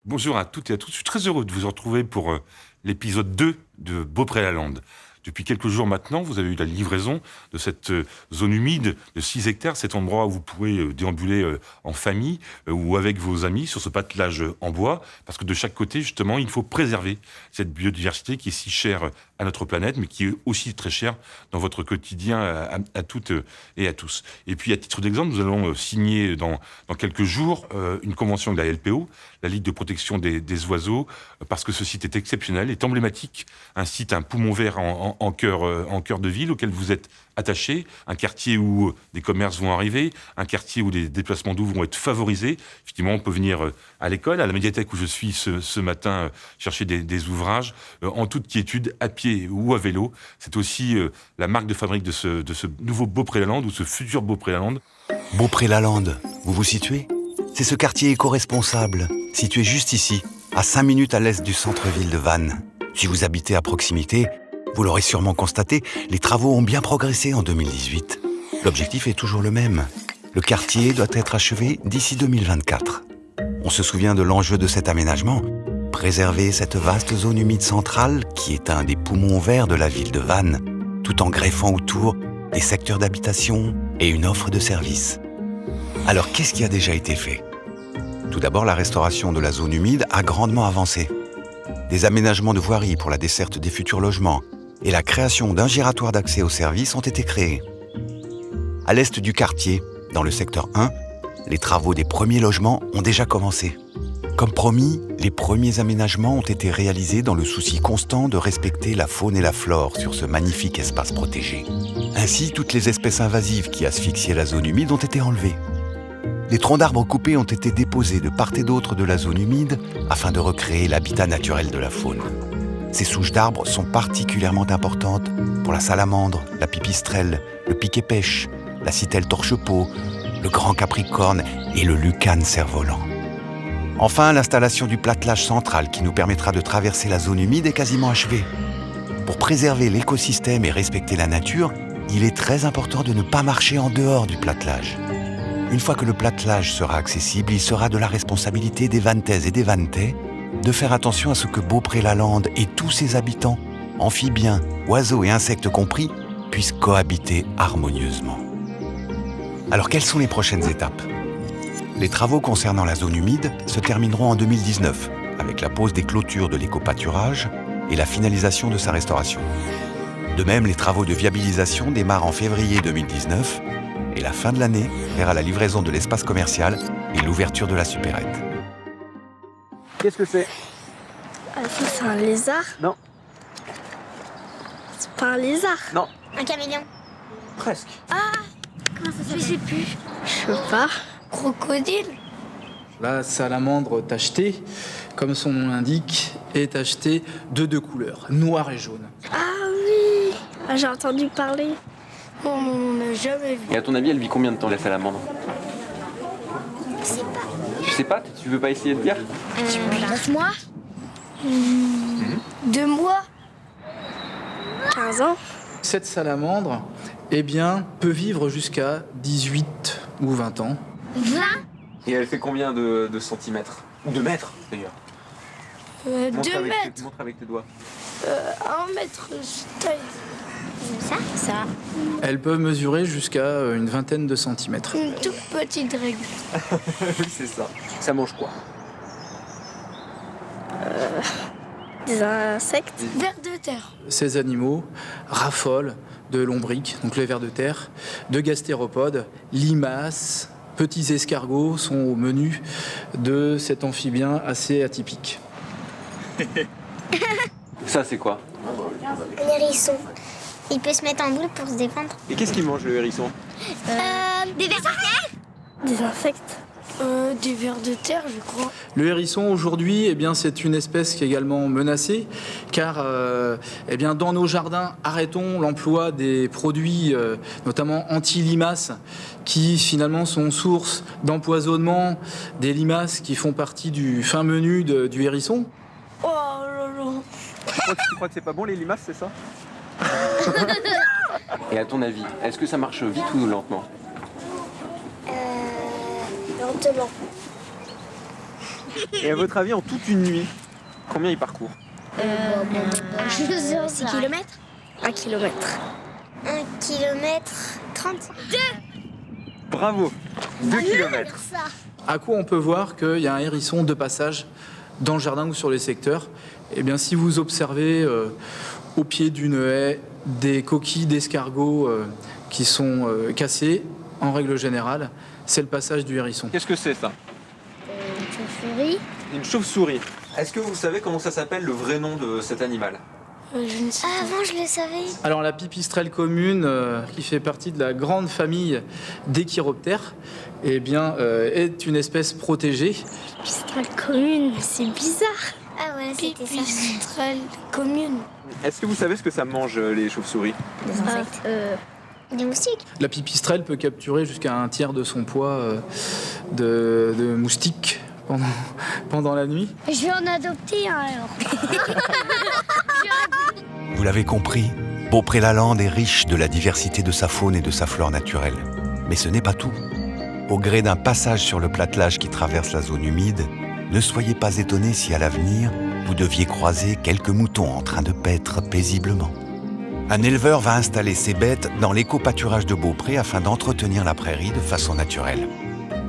Bonjour à toutes et à tous. Je suis très heureux de vous retrouver pour l'épisode 2 de Beaupré-la-Lande. Depuis quelques jours maintenant, vous avez eu la livraison de cette zone humide de 6 hectares, cet endroit où vous pourrez déambuler en famille ou avec vos amis sur ce patelage en bois, parce que de chaque côté, justement, il faut préserver cette biodiversité qui est si chère à notre planète, mais qui est aussi très chère dans votre quotidien à toutes et à tous. Et puis, à titre d'exemple, nous allons signer dans quelques jours une convention de la LPO, la Ligue de protection des oiseaux, parce que ce site est exceptionnel, est emblématique, un site, un poumon vert en cœur de ville auquel vous êtes attaché, un quartier où des commerces vont arriver, un quartier où les déplacements d'eau vont être favorisés. Effectivement, on peut venir à l'école, à la médiathèque où je suis ce matin, chercher des ouvrages, en toute quiétude, à pied ou à vélo. C'est aussi la marque de fabrique de ce nouveau Beaupré-la-Lande ou ce futur Beaupré-la-Lande. Beaupré-la-Lande, vous vous situez ? C'est ce quartier éco-responsable, situé juste ici, à 5 minutes à l'est du centre-ville de Vannes. Si vous habitez à proximité, vous l'aurez sûrement constaté, les travaux ont bien progressé en 2018. L'objectif est toujours le même. Le quartier doit être achevé d'ici 2024. On se souvient de l'enjeu de cet aménagement, préserver cette vaste zone humide centrale qui est un des poumons verts de la ville de Vannes, tout en greffant autour des secteurs d'habitation et une offre de services. Alors, qu'est-ce qui a déjà été fait ? Tout d'abord, la restauration de la zone humide a grandement avancé. Des aménagements de voiries pour la desserte des futurs logements et la création d'un giratoire d'accès aux services ont été créés. À l'est du quartier, dans le secteur 1, les travaux des premiers logements ont déjà commencé. Comme promis, les premiers aménagements ont été réalisés dans le souci constant de respecter la faune et la flore sur ce magnifique espace protégé. Ainsi, toutes les espèces invasives qui asphyxiaient la zone humide ont été enlevées. Les troncs d'arbres coupés ont été déposés de part et d'autre de la zone humide afin de recréer l'habitat naturel de la faune. Ces souches d'arbres sont particulièrement importantes pour la salamandre, la pipistrelle, le piquet-pêche, la citelle torche-peau, le grand capricorne et le lucane cerf-volant. Enfin, l'installation du platelage central qui nous permettra de traverser la zone humide est quasiment achevée. Pour préserver l'écosystème et respecter la nature, il est très important de ne pas marcher en dehors du platelage. Une fois que le platelage sera accessible, il sera de la responsabilité des Vannetaises et des Vannetais de faire attention à ce que Beaupré-la-Lande et tous ses habitants, amphibiens, oiseaux et insectes compris, puissent cohabiter harmonieusement. Alors, quelles sont les prochaines étapes ? Les travaux concernant la zone humide se termineront en 2019, avec la pose des clôtures de l'éco-pâturage et la finalisation de sa restauration. De même, les travaux de viabilisation démarrent en février 2019 et la fin de l'année verra la livraison de l'espace commercial et l'ouverture de la supérette. Qu'est-ce que c'est ? Ça, c'est un lézard. Non. C'est pas un lézard. Non. Un caméléon. Presque. Comment ça s'appelle ? Je sais plus. Je sais pas. Crocodile. La salamandre tachetée, comme son nom l'indique, est tachetée de deux couleurs, noir et jaune. Ah oui. J'ai entendu parler. On n'a jamais vu. Et à ton avis, elle vit combien de temps, la salamandre ? Je sais pas. Tu sais pas ? Tu veux pas essayer de dire ? 9 mois 2 mois 15 ans. Cette salamandre, eh bien, peut vivre jusqu'à 18 ou 20 ans. 20 Et elle fait combien de centimètres ? Ou de mètres, d'ailleurs. 2 mètres. Montre avec tes doigts. 1 mètre taille. Ça Elles peuvent mesurer jusqu'à une vingtaine de centimètres. Une toute petite règle. Oui, c'est ça. Ça mange quoi ? Des insectes. Vers de terre. Ces animaux raffolent de lombriques, donc les vers de terre, de gastéropodes, limaces, petits escargots sont au menu de cet amphibien assez atypique. Ça, c'est quoi ? Un hérisson. Il peut se mettre en boule pour se défendre. Et qu'est-ce qu'il mange, le hérisson ? Des vers de terre. Des insectes. Des vers de terre, je crois. Le hérisson aujourd'hui, eh bien, c'est une espèce qui est également menacée, car eh bien, dans nos jardins, arrêtons l'emploi des produits, notamment anti-limaces, qui finalement sont source d'empoisonnement des limaces qui font partie du fin menu du hérisson. Oh là là. Tu crois que c'est pas bon, les limaces, c'est ça ? Et à ton avis, est-ce que ça marche vite ou lentement ? Lentement. Et à votre avis, en toute une nuit, combien il parcourt? 6 km. 1 kilomètre. 1 km 30. Bravo. 2 km. Ça. À quoi on peut voir qu'il y a un hérisson de passage dans le jardin ou sur les secteurs? Eh bien, si vous observez au pied d'une haie des coquilles d'escargots qui sont cassées, en règle générale, c'est le passage du hérisson. Qu'est-ce que c'est ça? Une chauve-souris. Une chauve-souris. Est-ce que vous savez comment ça s'appelle, le vrai nom de cet animal? Je ne sais Ah, avant, je le savais. Alors la pipistrelle commune, qui fait partie de la grande famille des chiroptères, eh bien, est une espèce protégée. pas. Pipistrelle commune, c'est bizarre. Ah ouais, c'était ça. Pipistrelle commune. Est-ce que vous savez ce que ça mange, les chauves-souris? Des insectes. Des moustiques. La pipistrelle peut capturer jusqu'à un tiers de son poids de moustiques pendant la nuit. Je vais en adopter un alors. Vous l'avez compris, Beaupré-la-Lande est riche de la diversité de sa faune et de sa flore naturelle. Mais ce n'est pas tout. Au gré d'un passage sur le platelage qui traverse la zone humide, ne soyez pas étonnés si à l'avenir, vous deviez croiser quelques moutons en train de paître paisiblement. Un éleveur va installer ses bêtes dans l'éco-pâturage de Beaupré afin d'entretenir la prairie de façon naturelle.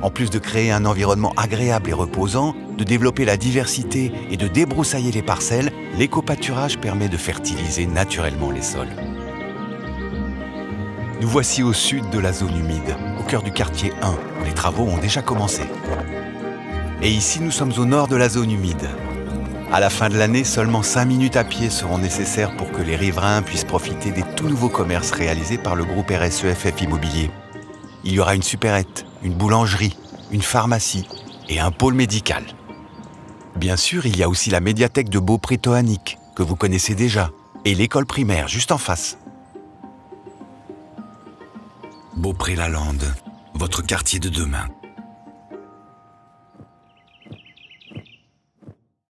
En plus de créer un environnement agréable et reposant, de développer la diversité et de débroussailler les parcelles, l'éco-pâturage permet de fertiliser naturellement les sols. Nous voici au sud de la zone humide, au cœur du quartier 1, où les travaux ont déjà commencé. Et ici, nous sommes au nord de la zone humide. À la fin de l'année, seulement 5 minutes à pied seront nécessaires pour que les riverains puissent profiter des tout nouveaux commerces réalisés par le groupe RSEFF Immobilier. Il y aura une supérette, une boulangerie, une pharmacie et un pôle médical. Bien sûr, il y a aussi la médiathèque de Beaupré-Toanic, que vous connaissez déjà, et l'école primaire juste en face. Beaupré-la-Lande, votre quartier de demain.